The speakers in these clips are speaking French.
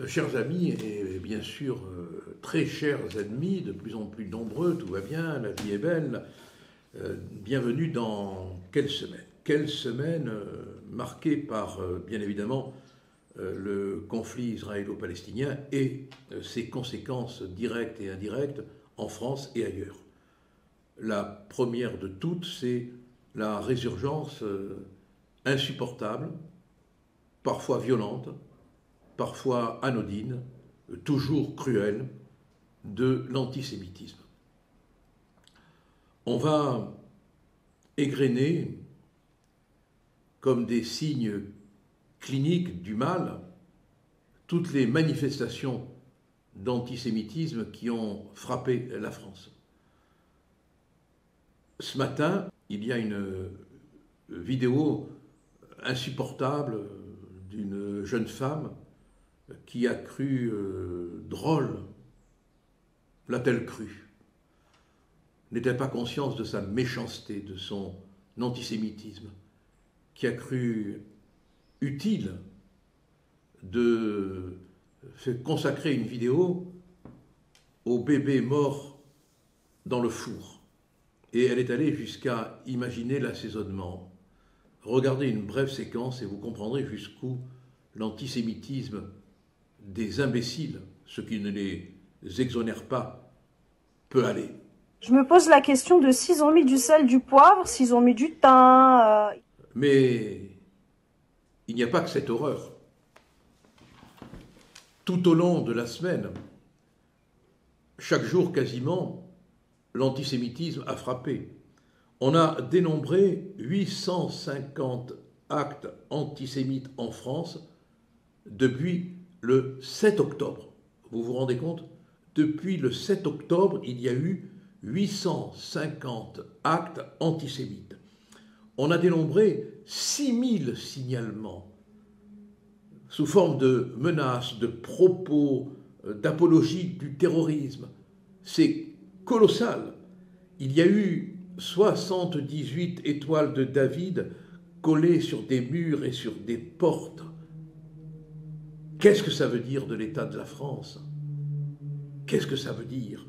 Chers amis et bien sûr très chers ennemis, de plus en plus nombreux, tout va bien, la vie est belle. Bienvenue dans Quelle semaine? Quelle semaine marquée par, bien évidemment, le conflit israélo-palestinien et ses conséquences directes et indirectes en France et ailleurs. La première de toutes, c'est la résurgence insupportable, parfois violente, parfois anodine, toujours cruelle, de l'antisémitisme. On va égrener, comme des signes cliniques du mal, toutes les manifestations d'antisémitisme qui ont frappé la France. Ce matin, il y a une vidéo insupportable d'une jeune femme qui a cru drôle, l'a-t-elle cru, n'était pas consciente de sa méchanceté, de son antisémitisme, qui a cru utile de consacrer une vidéo au bébé mort dans le four. Et elle est allée jusqu'à imaginer l'assaisonnement. Regardez une brève séquence et vous comprendrez jusqu'où l'antisémitisme des imbéciles, ce qui ne les exonère pas, peut aller. Je me pose la question de s'ils ont mis du sel, du poivre, s'ils ont mis du thym. Mais il n'y a pas que cette horreur. Tout au long de la semaine, chaque jour quasiment, l'antisémitisme a frappé. On a dénombré 850 actes antisémites en France depuis le 7 octobre. Vous vous rendez compte? Depuis le 7 octobre, il y a eu 850 actes antisémites. On a dénombré 6000 signalements sous forme de menaces, de propos, d'apologie du terrorisme. C'est colossal. Il y a eu 78 étoiles de David collées sur des murs et sur des portes. Qu'est-ce que ça veut dire de l'état de la France? Qu'est-ce que ça veut dire?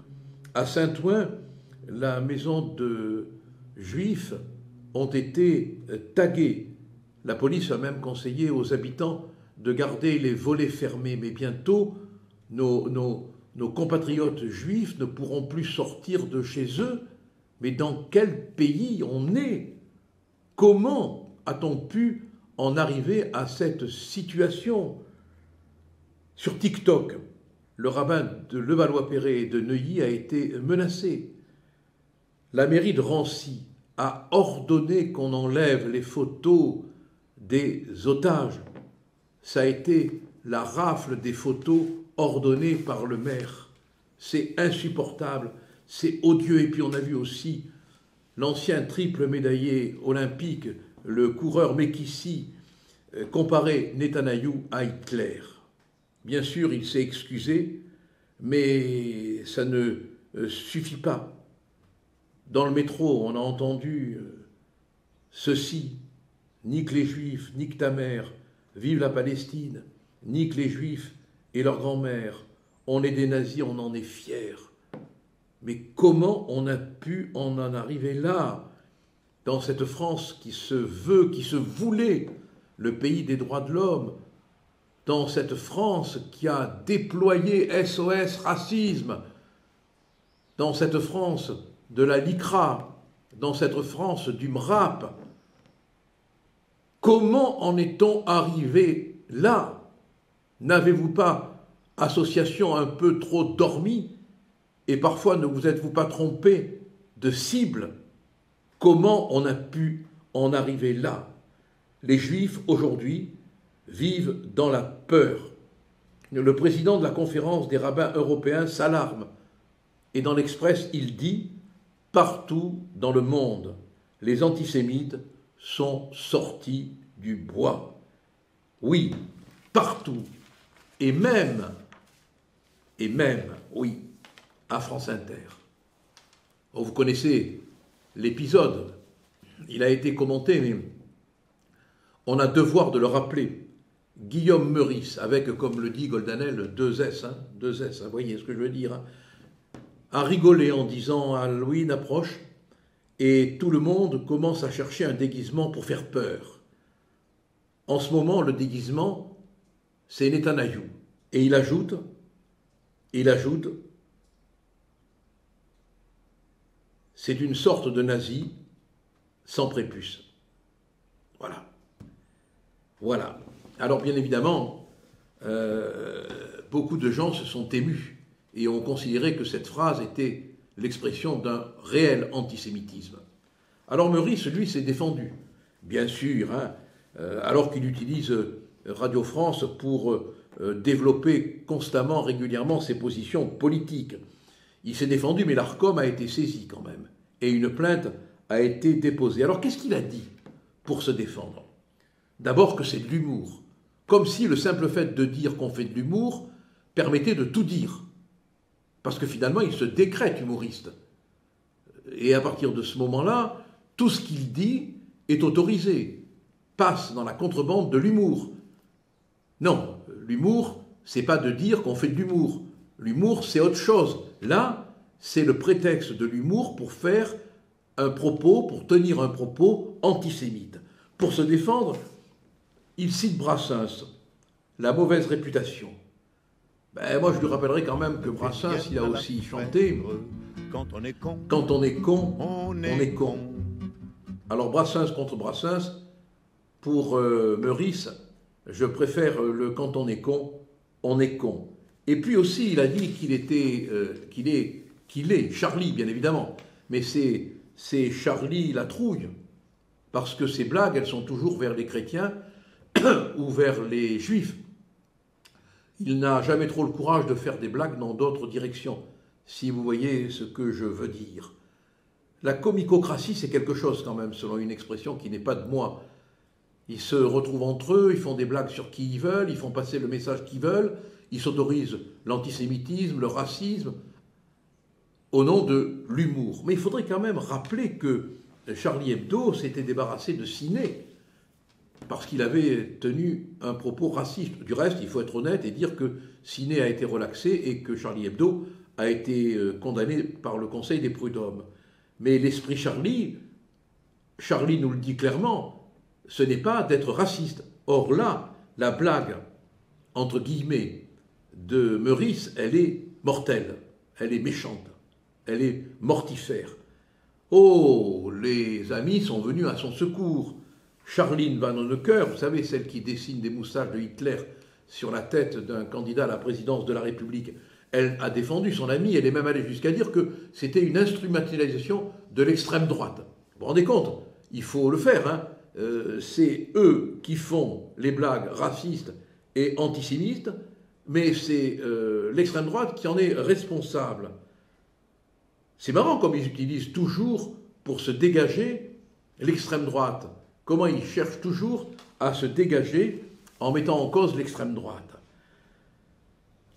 À Saint-Ouen, la maison de Juifs ont été tagués. La police a même conseillé aux habitants de garder les volets fermés. Mais bientôt, nos compatriotes juifs ne pourront plus sortir de chez eux. Mais dans quel pays on est? Comment a-t-on pu en arriver à cette situation? Sur TikTok, le rabbin de Levallois-Perret et de Neuilly a été menacé. La mairie de Rancy a ordonné qu'on enlève les photos des otages. Ça a été la rafle des photos ordonnée par le maire. C'est insupportable, c'est odieux. Et puis on a vu aussi l'ancien triple médaillé olympique, le coureur Mekissi, comparer Netanyahou à Hitler. Bien sûr, il s'est excusé, mais ça ne suffit pas. Dans le métro, on a entendu ceci: nique les Juifs, nique ta mère, vive la Palestine, nique les Juifs et leur grand-mère. On est des nazis, on en est fiers. Mais comment on a pu en arriver là, dans cette France qui se veut, qui se voulait le pays des droits de l'homme, dans cette France qui a déployé SOS Racisme, dans cette France de la LICRA, dans cette France du MRAP? Comment en est-on arrivé là? N'avez-vous pas, association un peu trop dormie, et parfois ne vous êtes-vous pas trompé de cible? Comment on a pu en arriver là? Les Juifs, aujourd'hui, vivent dans la peur. Le président de la conférence des rabbins européens s'alarme. Et dans l'Express, il dit « Partout dans le monde, les antisémites sont sortis du bois. » Oui, partout. Et même, oui, à France Inter. Oh, vous connaissez l'épisode. Il a été commenté, mais on a devoir de le rappeler. Guillaume Meurice, avec, comme le dit Goldanel, deux S, vous voyez ce que je veux dire, a rigolé en disant Halloween approche et tout le monde commence à chercher un déguisement pour faire peur. En ce moment, le déguisement, c'est Netanyahou. Et il ajoute, c'est une sorte de nazi sans prépuce. Voilà. Voilà. Alors bien évidemment, beaucoup de gens se sont émus et ont considéré que cette phrase était l'expression d'un réel antisémitisme. Alors Meurice, lui, s'est défendu, bien sûr, alors qu'il utilise Radio France pour développer constamment, régulièrement ses positions politiques. Il s'est défendu, mais l'ARCOM a été saisi quand même, et une plainte a été déposée. Alors qu'est-ce qu'il a dit pour se défendre? D'abord que c'est de l'humour, comme si le simple fait de dire qu'on fait de l'humour permettait de tout dire. Parce que finalement, il se décrète humoriste. Et à partir de ce moment-là, tout ce qu'il dit est autorisé, passe dans la contrebande de l'humour. Non, l'humour, c'est pas de dire qu'on fait de l'humour. L'humour, c'est autre chose. Là, c'est le prétexte de l'humour pour faire un propos, pour tenir un propos antisémite. Pour se défendre, il cite Brassens, la mauvaise réputation. Moi, je lui rappellerai quand même que Brassens, il a aussi chanté « Quand on est con, on est con ». Alors, Brassens contre Brassens, pour Meurice, je préfère le « quand on est con ». Et puis aussi, il a dit qu'il est Charlie, bien évidemment, mais c'est Charlie la trouille, parce que ces blagues, elles sont toujours vers les chrétiens ou vers les juifs. Il n'a jamais trop le courage de faire des blagues dans d'autres directions, si vous voyez ce que je veux dire. La comicocratie, c'est quelque chose quand même, selon une expression qui n'est pas de moi. Ils se retrouvent entre eux, ils font des blagues sur qui ils veulent, ils font passer le message qu'ils veulent, ils s'autorisent l'antisémitisme, le racisme, au nom de l'humour. Mais il faudrait quand même rappeler que Charlie Hebdo s'était débarrassé de Ciné, parce qu'il avait tenu un propos raciste. Du reste, il faut être honnête et dire que Ciné a été relaxé et que Charlie Hebdo a été condamné par le Conseil des prud'hommes. Mais l'esprit Charlie nous le dit clairement, ce n'est pas d'être raciste. Or là, la blague, entre guillemets, de Meurice, elle est mortelle, elle est méchante, elle est mortifère. Oh, les amis sont venus à son secours. Charline Van Honecker, vous savez, celle qui dessine des moustaches de Hitler sur la tête d'un candidat à la présidence de la République, elle a défendu son ami, elle est même allée jusqu'à dire que c'était une instrumentalisation de l'extrême droite. Vous vous rendez compte? Il faut le faire, c'est eux qui font les blagues racistes et antisémites, mais c'est l'extrême droite qui en est responsable. C'est marrant comme ils utilisent toujours pour se dégager l'extrême droite. Comment ils cherchent toujours à se dégager en mettant en cause l'extrême droite.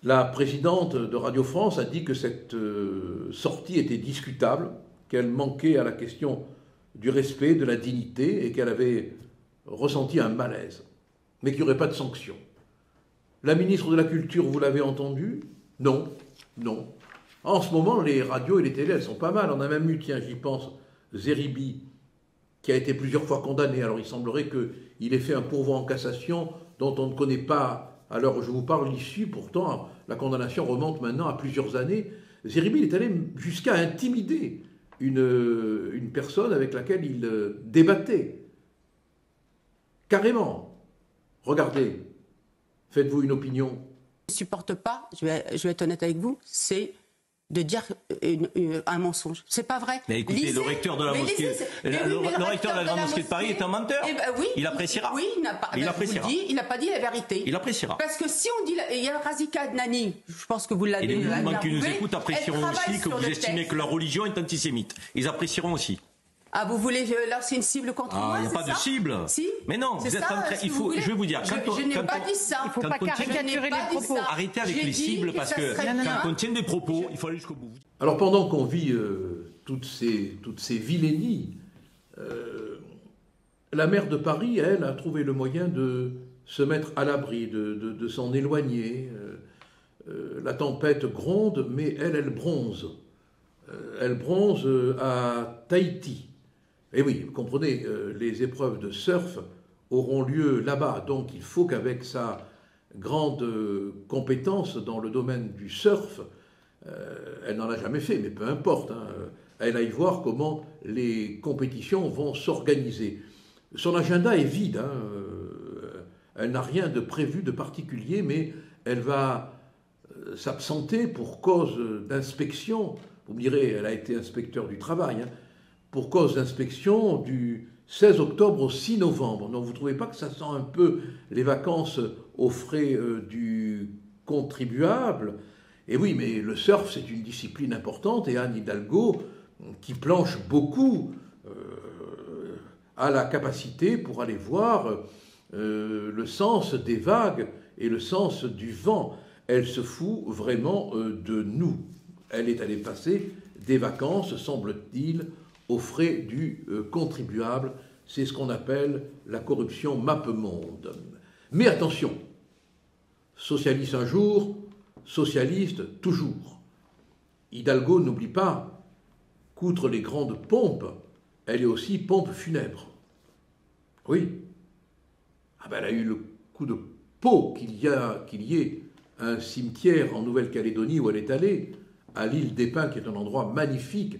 La présidente de Radio France a dit que cette sortie était discutable, qu'elle manquait à la question du respect, de la dignité, et qu'elle avait ressenti un malaise, mais qu'il n'y aurait pas de sanction. La ministre de la Culture, vous l'avez entendu? Non, non. En ce moment, les radios et les télés, elles sont pas mal. On a même eu, tiens, j'y pense, Zeribi, qui a été plusieurs fois condamné. Alors il semblerait qu'il ait fait un pourvoi en cassation dont on ne connaît pas, à l'heure où je vous parle, l'issue. Pourtant, la condamnation remonte maintenant à plusieurs années. Zeribi est allé jusqu'à intimider une personne avec laquelle il débattait. Carrément. Regardez, faites-vous une opinion. Je ne supporte pas, je vais être honnête avec vous, c'est de dire un mensonge. C'est pas vrai. Mais écoutez, lisez, le recteur de la mosquée, le recteur de la grande mosquée de Paris est un menteur. Eh ben oui, il appréciera. Oui, il n'a pas, il n'a pas dit la vérité. Il appréciera. Parce que si on dit, il y a Razika Adnani, je pense que vous l'avez. Et les musulmans qui nous écoutent apprécieront aussi que vous estimez que leur religion est antisémite. Ils apprécieront aussi. Ah, vous voulez lancer une cible contre moi? Il n'y a pas de cible. Si. Mais non, vous êtes en train. Je vais vous dire. Je n'ai pas dit ça. Il ne faut pas caricaturer les propos. Arrêtez avec les cibles parce que quand on tient des propos, il faut aller jusqu'au bout. Alors pendant qu'on vit toutes ces vilainies, la maire de Paris, elle, a trouvé le moyen de se mettre à l'abri, de s'en éloigner. La tempête gronde, mais elle bronze. Elle bronze à Tahiti. Et oui, vous comprenez, les épreuves de surf auront lieu là-bas. Donc il faut qu'avec sa grande compétence dans le domaine du surf, elle n'en a jamais fait, mais peu importe, hein, elle aille voir comment les compétitions vont s'organiser. Son agenda est vide, hein, elle n'a rien de prévu de particulier, mais elle va s'absenter pour cause d'inspection. Vous me direz, elle a été inspecteur du travail, hein, pour cause d'inspection du 16 octobre au 6 novembre. Donc vous ne trouvez pas que ça sent un peu les vacances aux frais du contribuable? Et oui, mais le surf, c'est une discipline importante, et Anne Hidalgo, qui planche beaucoup, a la capacité pour aller voir le sens des vagues et le sens du vent. Elle se fout vraiment de nous. Elle est allée passer des vacances, semble-t-il, aux frais du contribuable. C'est ce qu'on appelle la corruption mappemonde. Mais attention, socialiste un jour, socialiste toujours. Hidalgo n'oublie pas qu'outre les grandes pompes, elle est aussi pompe funèbre. Oui. Ah ben elle a eu le coup de peau qu'il y ait un cimetière en Nouvelle-Calédonie où elle est allée, à l'île des Pins, qui est un endroit magnifique,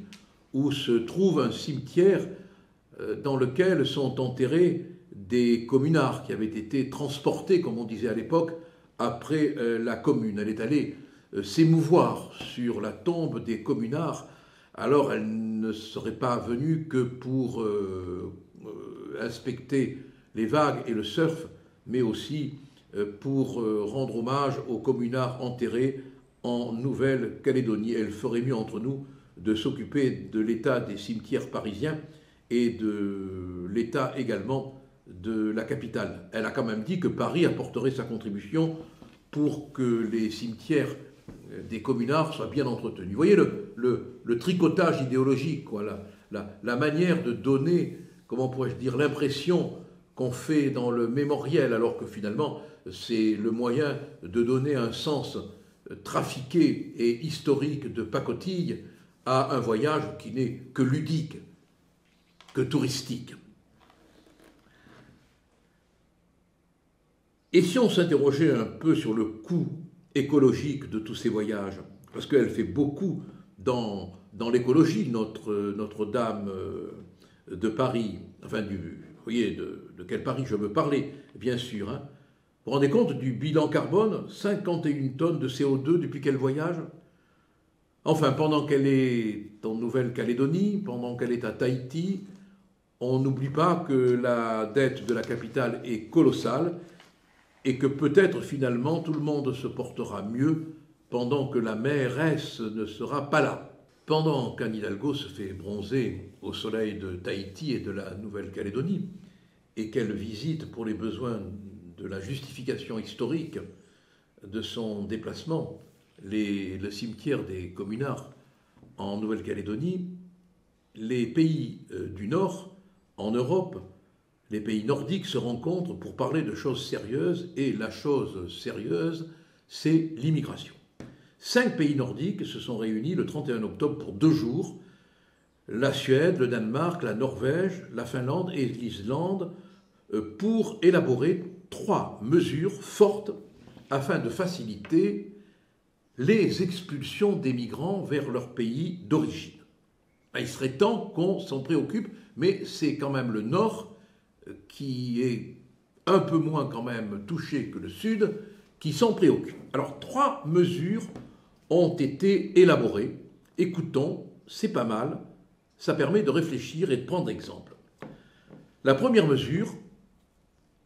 où se trouve un cimetière dans lequel sont enterrés des communards qui avaient été transportés, comme on disait à l'époque, après la commune. Elle est allée s'émouvoir sur la tombe des communards. Alors elle ne serait pas venue que pour inspecter les vagues et le surf, mais aussi pour rendre hommage aux communards enterrés en Nouvelle-Calédonie. Elle ferait mieux entre nous de s'occuper de l'état des cimetières parisiens et de l'état également de la capitale. Elle a quand même dit que Paris apporterait sa contribution pour que les cimetières des communards soient bien entretenus. Vous voyez le tricotage idéologique, quoi, la manière de donner, comment pourrais-je dire, l'impression qu'on fait dans le mémoriel, alors que finalement c'est le moyen de donner un sens trafiqué et historique de pacotille à un voyage qui n'est que ludique, que touristique. Et si on s'interrogeait un peu sur le coût écologique de tous ces voyages, parce qu'elle fait beaucoup dans l'écologie, Notre-Dame de Paris, enfin, vous voyez de quel Paris je veux parler, bien sûr. Hein. Vous vous rendez compte du bilan carbone, 51 tonnes de CO2 depuis qu'elle voyage? Enfin, pendant qu'elle est en Nouvelle-Calédonie, pendant qu'elle est à Tahiti, on n'oublie pas que la dette de la capitale est colossale et que peut-être finalement tout le monde se portera mieux pendant que la mairesse ne sera pas là. Pendant qu'Anne Hidalgo se fait bronzer au soleil de Tahiti et de la Nouvelle-Calédonie et qu'elle visite pour les besoins de la justification historique de son déplacement le cimetière des communards en Nouvelle-Calédonie, les pays du Nord, en Europe, les pays nordiques se rencontrent pour parler de choses sérieuses, et la chose sérieuse, c'est l'immigration. 5 pays nordiques se sont réunis le 31 octobre pour 2 jours, la Suède, le Danemark, la Norvège, la Finlande et l'Islande, pour élaborer 3 mesures fortes afin de faciliter les expulsions des migrants vers leur pays d'origine. Il serait temps qu'on s'en préoccupe, mais c'est quand même le Nord qui est un peu moins quand même touché que le Sud, qui s'en préoccupe. Alors, 3 mesures ont été élaborées. Écoutons, c'est pas mal, ça permet de réfléchir et de prendre exemple. La première mesure,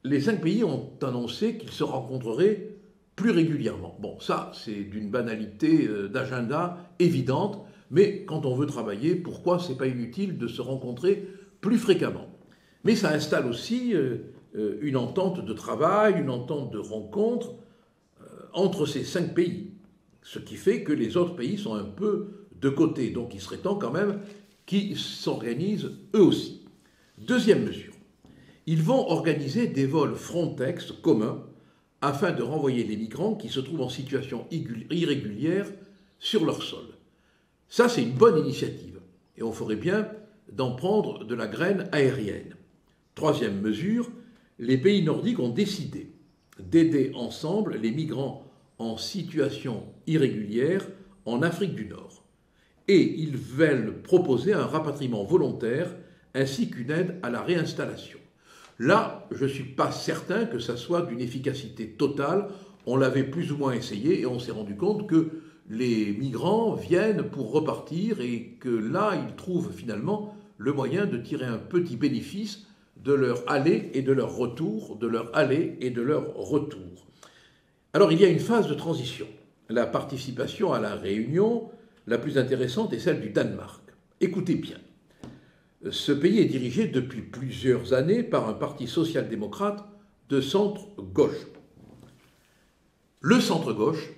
les 5 pays ont annoncé qu'ils se rencontreraient plus régulièrement. Bon, ça, c'est d'une banalité d'agenda évidente, mais quand on veut travailler, pourquoi c'est pas inutile de se rencontrer plus fréquemment? Mais ça installe aussi une entente de travail, une entente de rencontre entre ces 5 pays, ce qui fait que les autres pays sont un peu de côté. Donc il serait temps quand même qu'ils s'organisent eux aussi. Deuxième mesure, Ils vont organiser des vols Frontex communs afin de renvoyer les migrants qui se trouvent en situation irrégulière sur leur sol. Ça, c'est une bonne initiative et on ferait bien d'en prendre de la graine aérienne. Troisième mesure, les pays nordiques ont décidé d'aider ensemble les migrants en situation irrégulière en Afrique du Nord. Et ils veulent proposer un rapatriement volontaire ainsi qu'une aide à la réinstallation. Là, je ne suis pas certain que ça soit d'une efficacité totale. On l'avait plus ou moins essayé et on s'est rendu compte que les migrants viennent pour repartir et que là, ils trouvent finalement le moyen de tirer un petit bénéfice de leur aller et de leur retour, de leur aller et de leur retour. Alors, il y a une phase de transition. La participation à la réunion la plus intéressante est celle du Danemark. Écoutez bien. Ce pays est dirigé depuis plusieurs années par un parti social-démocrate de centre-gauche. Le centre-gauche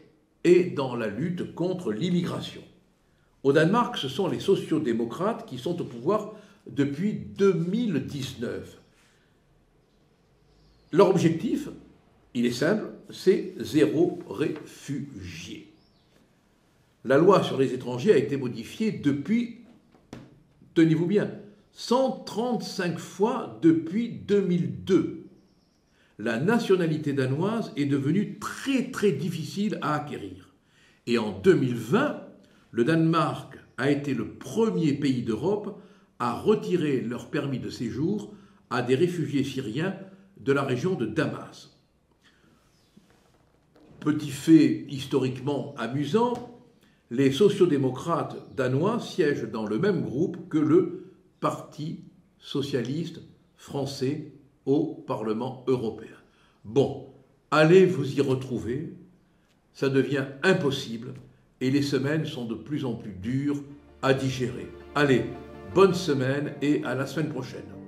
est dans la lutte contre l'immigration. Au Danemark, ce sont les sociaux-démocrates qui sont au pouvoir depuis 2019. Leur objectif, il est simple, c'est 0 réfugié. La loi sur les étrangers a été modifiée depuis, tenez-vous bien, 135 fois depuis 2002. La nationalité danoise est devenue très très difficile à acquérir. Et en 2020, le Danemark a été le premier pays d'Europe à retirer leur permis de séjour à des réfugiés syriens de la région de Damas. Petit fait historiquement amusant, les sociodémocrates danois siègent dans le même groupe que le Parti socialiste français au Parlement européen. Bon, allez vous y retrouver, ça devient impossible et les semaines sont de plus en plus dures à digérer. Allez, bonne semaine et à la semaine prochaine.